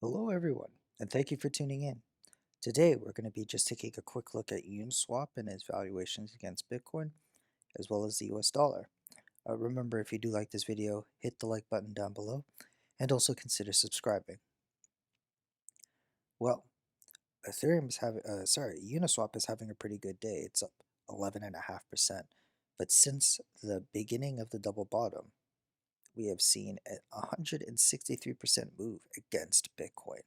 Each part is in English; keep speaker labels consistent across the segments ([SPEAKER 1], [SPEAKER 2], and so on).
[SPEAKER 1] Hello, everyone, and thank you for tuning in. Today, we're going to be just taking a quick look at Uniswap and its valuations against Bitcoin, as well as the US dollar. Remember, if you do like this video, hit the like button down below, and also consider subscribing. Well, Uniswap is having a pretty good day. It's up 11.5%. But since the beginning of the double bottom, we have seen a 163% move against Bitcoin.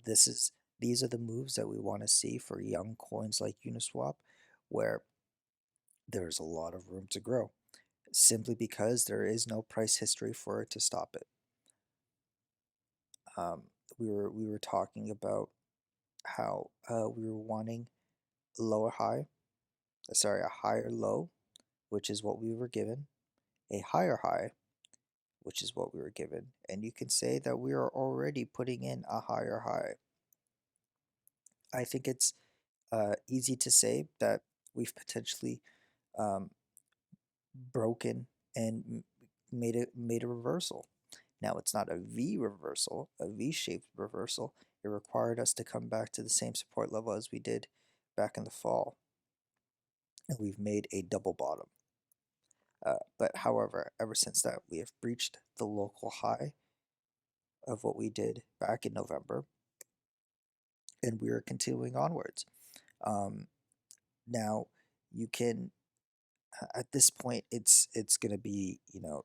[SPEAKER 1] This is These are the moves that we want to see for young coins like Uniswap, where there's a lot of room to grow, simply because there is no price history for it to stop it. Um, we were talking about how we were wanting a a higher low, which is what we were given, a higher high, which is what we were given, and you can say that we are already putting in a higher high. I think it's easy to say that we've potentially um, broken and made a reversal. Now it's not a V reversal, a V-shaped reversal. It required us to come back to the same support level as we did back in the fall, and we've made a double bottom. But however, ever since that, we have breached the local high of what we did back in November, and we are continuing onwards. Um, Now you can at this point it's going to be,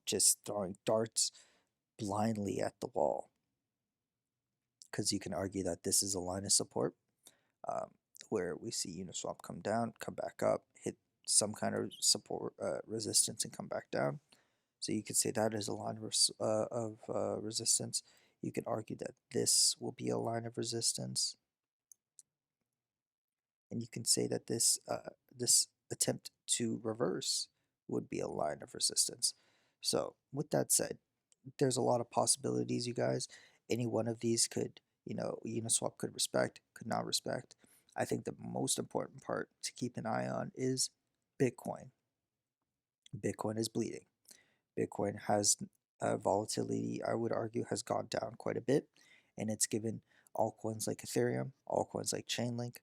[SPEAKER 1] just throwing darts blindly at the wall, because you can argue that this is a line of support, um, where we see Uniswap come down, come back up, hit some kind of support resistance, and come back down. So you could say that is a line of resistance. You can argue that this will be a line of resistance, and you can say that this attempt to reverse would be a line of resistance. So with that said, there's a lot of possibilities, you guys. Any one of these could, Uniswap could respect, could not respect. I think the most important part to keep an eye on is Bitcoin. Bitcoin is bleeding. Bitcoin has volatility, I would argue, has gone down quite a bit, and it's given altcoins like Ethereum, altcoins like Chainlink,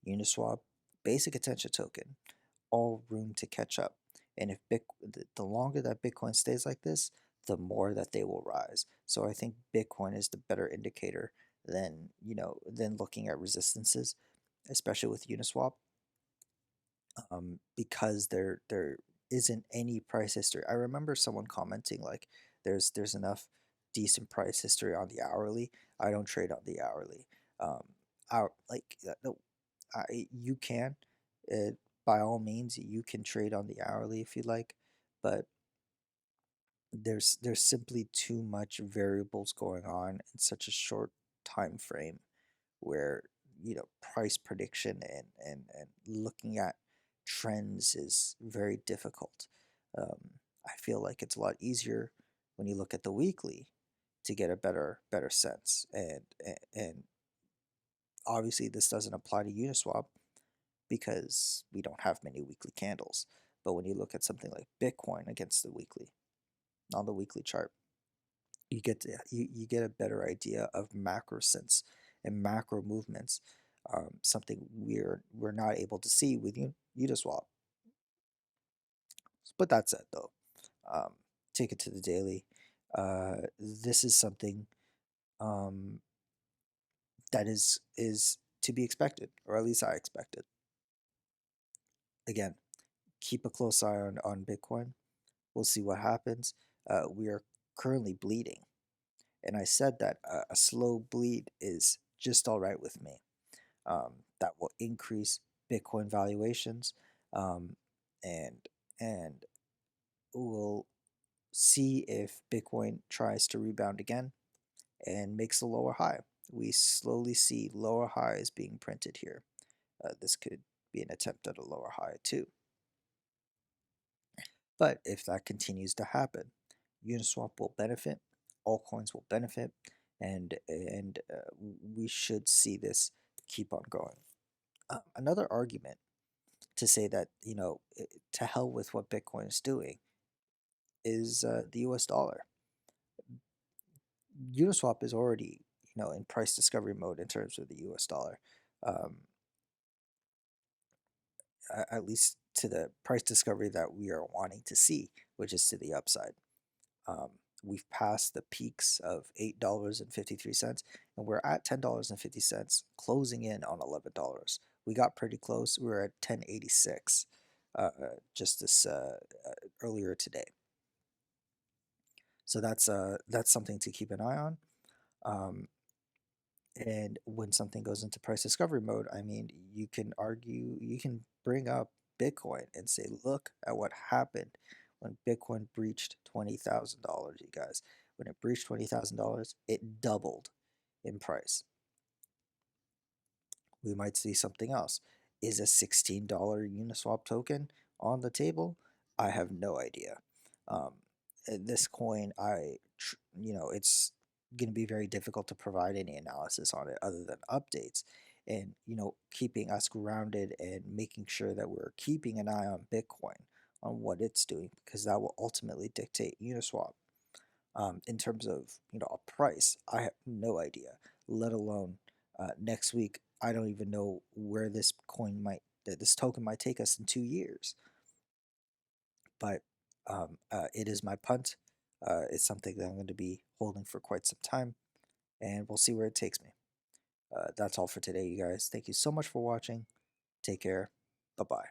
[SPEAKER 1] Uniswap, basic attention token, all room to catch up. And if the longer that Bitcoin stays like this, the more that they will rise. So I think Bitcoin is the better indicator than looking at resistances, especially with Uniswap, because there isn't any price history. I remember someone commenting like, there's enough decent price history on the hourly. I don't trade on the hourly. No, you can, uh, by all means, you can trade on the hourly if you like, but there's simply too much variables going on in such a short time frame, where price prediction and looking at trends is very difficult. I feel like it's a lot easier when you look at the weekly to get a better sense, and obviously this doesn't apply to Uniswap because we don't have many weekly candles. But when you look at something like Bitcoin against the weekly, on the weekly chart, you get a better idea of macro sense and macro movements, something we're not able to see with Uniswap. But that's it though. Um, Take it to the daily. This is something um, that is to be expected, or at least I expected. Again, keep a close eye on Bitcoin. We'll see what happens. We are currently bleeding, and I said that a slow bleed is just all right with me. That will increase Bitcoin valuations, um, and and we'll see if Bitcoin tries to rebound again and makes a lower high. We slowly see lower highs being printed here. This could be an attempt at a lower high too. But if that continues to happen, Uniswap will benefit, all coins will benefit, and we should see this keep on going. Another argument to say that, to hell with what Bitcoin is doing, is the US dollar. Uniswap is already, in price discovery mode in terms of the US dollar. Um, at least to the price discovery that we are wanting to see, which is to the upside. Um, we've passed the peaks of $8.53, and we're at $10.50, closing in on $11. We got pretty close. We were at 10.86 just this earlier today. So that's something to keep an eye on. Um, and when something goes into price discovery mode, I mean, you can argue, you can bring up Bitcoin and say, look at what happened when Bitcoin breached $20,000, you guys. When it breached $20,000, it doubled in price. We might see something else. Is a $16 Uniswap token on the table? I have no idea. Um, this coin, it's going to be very difficult to provide any analysis on it other than updates, and keeping us grounded and making sure that we're keeping an eye on Bitcoin, on what it's doing, because that will ultimately dictate Uniswap. In terms of a price, I have no idea. Let alone next week, I don't even know where this token might take us in 2 years. But it is my punt. It's something that I'm going to be holding for quite some time, and we'll see where it takes me. That's all for today, you guys. Thank you so much for watching. Take care. Bye bye.